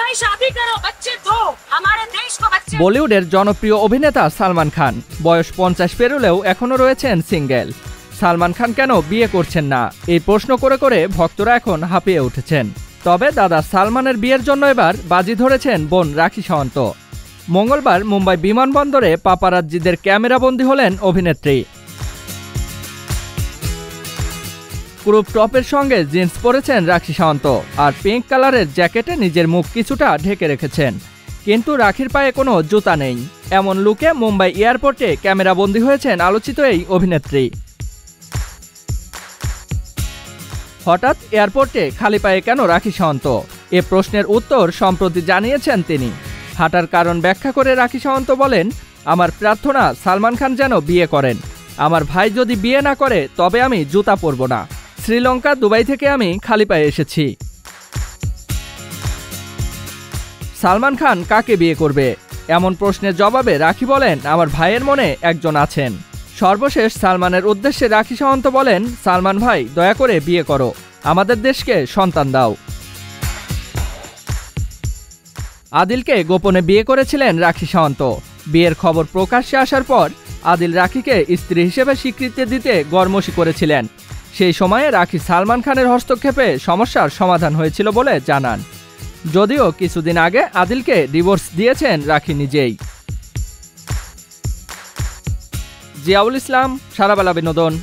भाई शादी करो, बच्चे दो, हमारे देश को बच्चे। বলিউডের জনপ্রিয় অভিনেতা সালমান খান বয়স 50 পেরোলেও এখনো রয়েছেন সিঙ্গেল। সালমান খান কেন বিয়ে করছেন না, এই প্রশ্ন করে করে ভক্তরা এখন হাঁপিয়ে উঠেছেন। তবে দাদা সালমানের বিয়ের জন্য এবার বাজি ধরেছেন বোন রাখি সাওয়ান্ত। মঙ্গলবার মুম্বাই বিমানবন্দরে পাপারাজ্জিদের ক্যামেরাবন্দী হলেন অভিনেত্রী। ক্রপ টপের সঙ্গে জিন্স পরেছেন রাখি সাওয়ান্ত আর পিঙ্ক কালারের জ্যাকেটে নিজের মুখ কিছুটা ঢেকে রেখেছেন, কিন্তু রাখির পায়ে কোনো জুতা নেই। এমন লুকে মুম্বাই এয়ারপোর্টে ক্যামেরাবন্দী হয়েছেন আলোচিত এই অভিনেত্রী। হঠাৎ এয়ারপোর্টে খালি পায়ে কেন রাখি সাওয়ান্ত, এ প্রশ্নের উত্তর সম্প্রতি জানিয়েছেন তিনি। হাঁটার কারণ ব্যাখ্যা করে রাখি সাওয়ান্ত বলেন, আমার প্রার্থনা সালমান খান যেন বিয়ে করেন। আমার ভাই যদি বিয়ে না করে তবে আমি জুতা পরব না। শ্রীলঙ্কা, দুবাই থেকে আমি খালি পায়ে এসেছি। সালমান খান কাকে বিয়ে করবে, এমন প্রশ্নের জবাবে রাখি বলেন, আমার ভাইয়ের মনে একজন আছেন। সর্বশেষ সালমানের উদ্দেশ্যে রাখি সাওয়ান্ত বলেন, সালমান ভাই দয়া করে বিয়ে করো, আমাদের দেশকে সন্তান দাও। আদিলকে গোপনে বিয়ে করেছিলেন রাখি সাওয়ান্ত। বিয়ের খবর প্রকাশ্যে আসার পর আদিল রাখিকে স্ত্রী হিসেবে স্বীকৃতি দিতে গড়মসি করেছিলেন। সেই সময়ে রাখি সালমান খানের হস্তক্ষেপে সমস্যার সমাধান হয়েছিল বলে জানান। যদিও কিছুদিন আগে আদিলকে ডিভোর্স দিয়েছেন রাখি নিজেই। জিয়াউল ইসলাম, সারাবেলা বিনোদন।